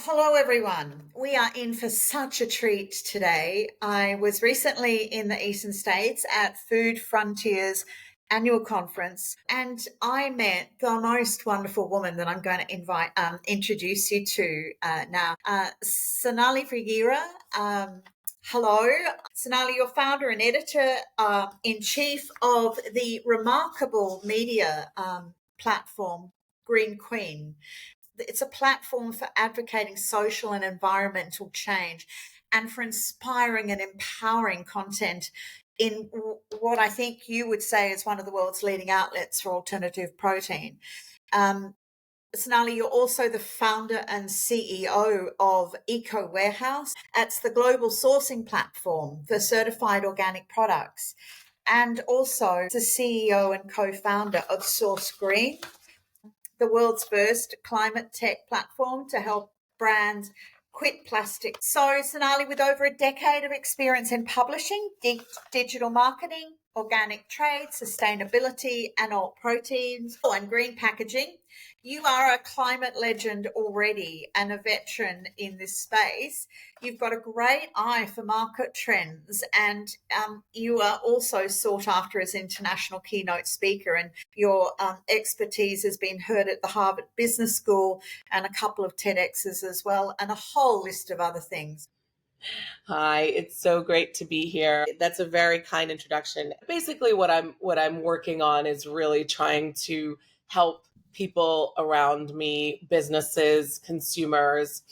Hello, everyone. We are in for such a treat today. I was recently in the Eastern States at Food Frontiers annual conference, and I met the most wonderful woman that I'm going to introduce you to now, Sonalie Figueiras. Hello, Sonalie. You're founder and editor in chief of the remarkable media platform Green Queen. It's a platform for advocating social and environmental change and for inspiring and empowering content in what I think you would say is one of the world's leading outlets for alternative protein. Sonalie, you're also the founder and CEO of Eco Warehouse. It's the global sourcing platform for certified organic products, and also the CEO and co-founder of Source Green, the world's first climate tech platform to help brands quit plastic. So, Sonalie, with over a decade of experience in publishing, digital marketing, organic trade, sustainability, and alt proteins, and green packaging, you are a climate legend already and a veteran in this space. You've got a great eye for market trends, and you are also sought after as international keynote speaker, and your expertise has been heard at the Harvard Business School and a couple of TEDx's as well, and a whole list of other things. Hi, it's so great to be here. That's a very kind introduction. Basically, what I'm working on is really trying to help people around me, businesses, consumers,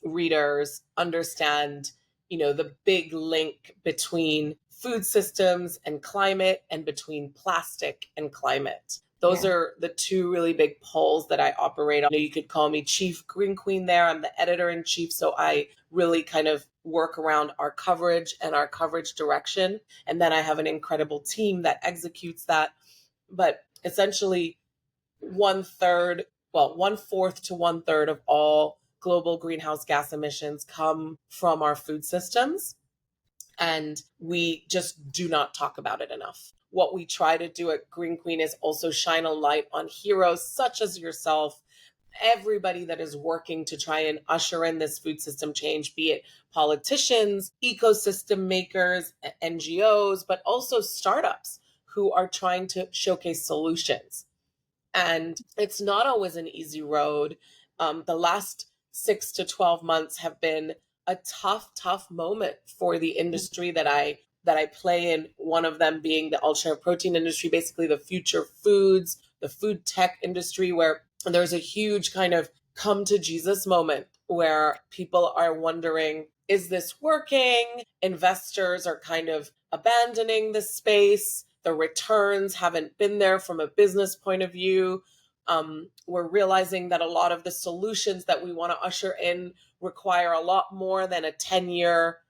readers, understand, the big link between food systems and climate and between plastic and climate. Those are the two really big poles that I operate on. You could call me Chief Green Queen there. I'm the editor in chief. So I really kind of work around our coverage and our coverage direction. And then I have an incredible team that executes that. But essentially, 1/4 to 1/3 of all global greenhouse gas emissions come from our food systems. And we just do not talk about it enough. What we try to do at Green Queen is also shine a light on heroes such as yourself, everybody that is working to try and usher in this food system change, be it politicians, ecosystem makers, NGOs, but also startups who are trying to showcase solutions. And it's not always an easy road. The last 6 to 12 months have been a tough moment for the industry that I play in, one of them being the alternative protein industry, basically the future foods, the food tech industry, where there's a huge kind of come to Jesus moment where people are wondering, is this working? Investors are kind of abandoning the space. The returns haven't been there from a business point of view. We're realizing that a lot of the solutions that we want to usher in require a lot more than a 10-year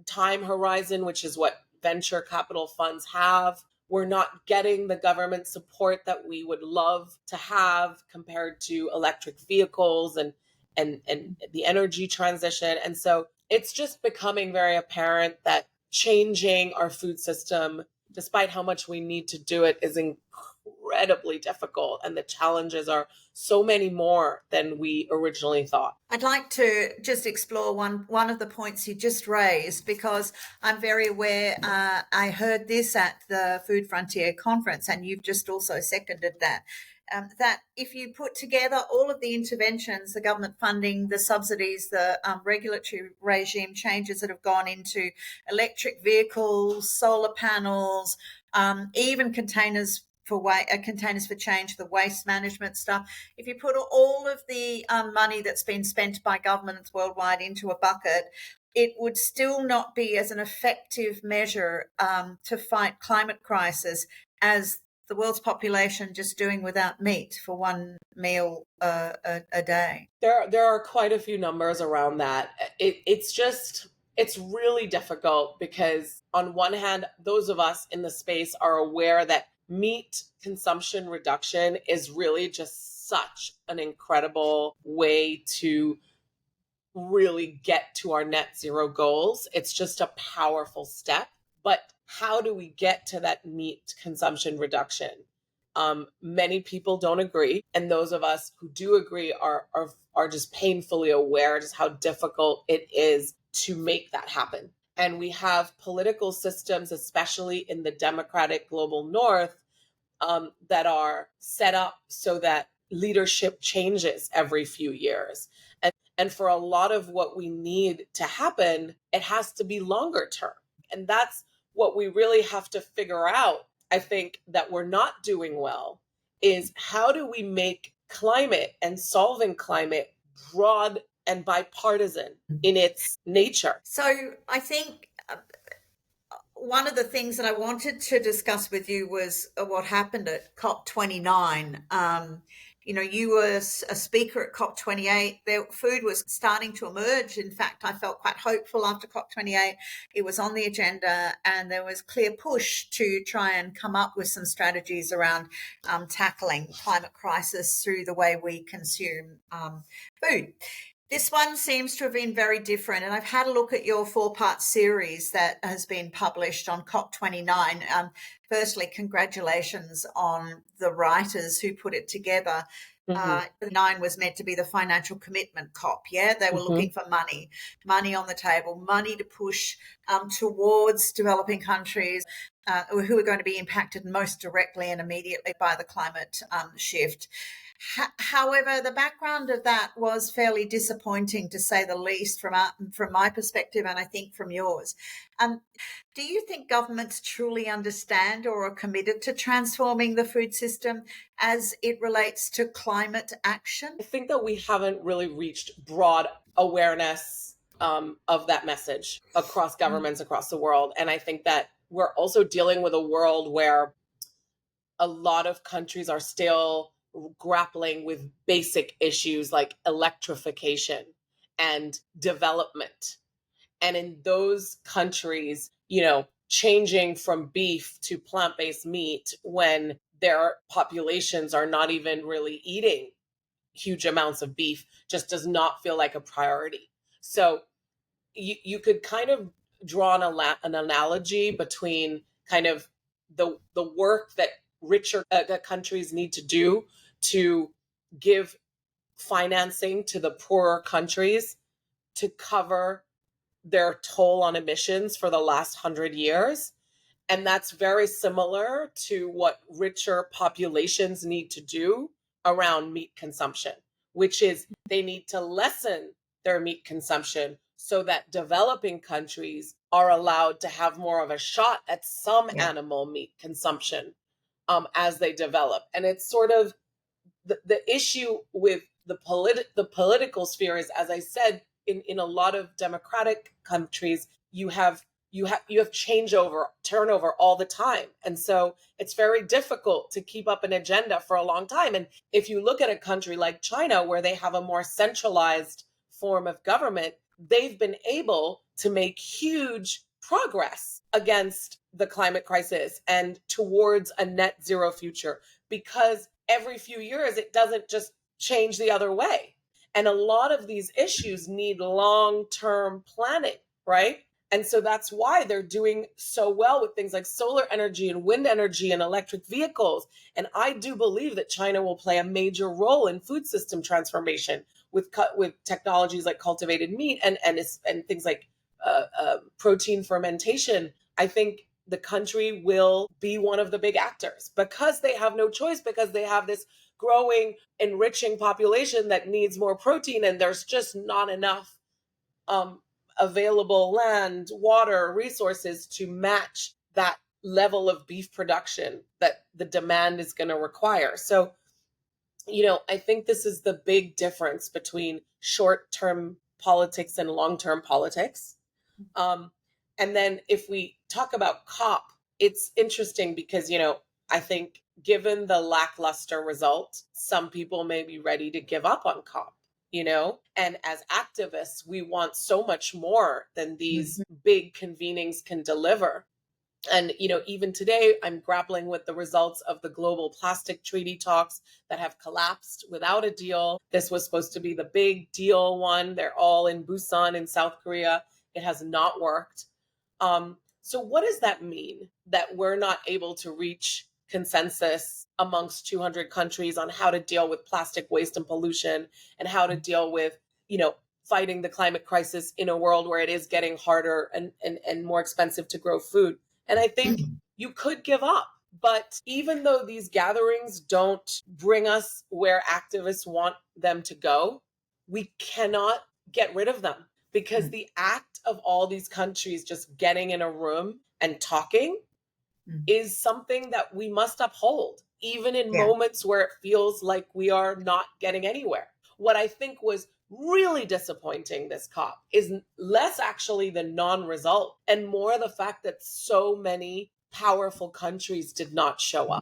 time horizon, which is what venture capital funds have. We're not getting the government support that we would love to have compared to electric vehicles and the energy transition. And so it's just becoming very apparent that changing our food system, despite how much we need to do it, is incredibly difficult. And the challenges are so many more than we originally thought. I'd like to just explore one of the points you just raised, because I'm very aware, I heard this at the Food Frontier conference, and you've just also seconded that. That if you put together all of the interventions, the government funding, the subsidies, the regulatory regime changes that have gone into electric vehicles, solar panels, even containers for change, the waste management stuff. If you put all of the money that's been spent by governments worldwide into a bucket, it would still not be as an effective measure to fight climate crisis as the world's population just doing without meat for one meal a day. There are quite a few numbers around that. It's really difficult because on one hand, those of us in the space are aware that meat consumption reduction is really just such an incredible way to really get to our net zero goals. It's just a powerful step. But how do we get to that meat consumption reduction? Many people don't agree, and those of us who do agree are just painfully aware just how difficult it is to make that happen. And we have political systems, especially in the democratic global north, that are set up so that leadership changes every few years. And for a lot of what we need to happen, it has to be longer term. And that's what we really have to figure out. I think that we're not doing well is how do we make climate and solving climate broad and bipartisan in its nature? So I think one of the things that I wanted to discuss with you was what happened at COP29. You were a speaker at COP28. Food was starting to emerge. In fact, I felt quite hopeful after COP28. It was on the agenda, and there was clear push to try and come up with some strategies around tackling climate crisis through the way we consume food. This one seems to have been very different, and I've had a look at your 4-part series that has been published on COP29. Firstly, congratulations on the writers who put it together. 9 was meant to be the financial commitment COP. Yeah, they were looking for money on the table, money to push towards developing countries who are going to be impacted most directly and immediately by the climate shift. However, the background of that was fairly disappointing, to say the least, from my perspective, and I think from yours. Do you think governments truly understand or are committed to transforming the food system as it relates to climate action? I think that we haven't really reached broad awareness of that message across governments across the world. And I think that we're also dealing with a world where a lot of countries are still grappling with basic issues like electrification and development. And in those countries, changing from beef to plant-based meat when their populations are not even really eating huge amounts of beef just does not feel like a priority. So you could kind of draw an analogy between kind of the work that richer countries need to do to give financing to the poorer countries to cover their toll on emissions for the last 100 years. And that's very similar to what richer populations need to do around meat consumption, which is they need to lessen their meat consumption so that developing countries are allowed to have more of a shot at some animal meat consumption as they develop. And it's sort of the issue with the political sphere is, as I said, in a lot of democratic countries, you have turnover all the time. And so it's very difficult to keep up an agenda for a long time. And if you look at a country like China, where they have a more centralized form of government, they've been able to make huge progress against the climate crisis and towards a net zero future, because every few years it doesn't just change the other way. And a lot of these issues need long-term planning, right? And so that's why they're doing so well with things like solar energy and wind energy and electric vehicles. And I do believe that China will play a major role in food system transformation with technologies like cultivated meat and things like protein fermentation. I think the country will be one of the big actors because they have no choice, because they have this growing, enriching population that needs more protein, and there's just not enough available land, water, resources to match that level of beef production that the demand is going to require. So, I think this is the big difference between short-term politics and long-term politics. And then if we talk about COP, it's interesting because, I think given the lackluster result, some people may be ready to give up on COP. And as activists, we want so much more than these big convenings can deliver. And, even today, I'm grappling with the results of the global plastic treaty talks that have collapsed without a deal. This was supposed to be the big deal one. They're all in Busan in South Korea. It has not worked. So what does that mean, that we're not able to reach consensus amongst 200 countries on how to deal with plastic waste and pollution and how to deal with, fighting the climate crisis in a world where it is getting harder and more expensive to grow food. And I think you could give up. But even though these gatherings don't bring us where activists want them to go, we cannot get rid of them, because the act of all these countries just getting in a room and talking is something that we must uphold, even in moments where it feels like we are not getting anywhere. What I think was really disappointing this COP is less actually the non-result and more the fact that so many powerful countries did not show up.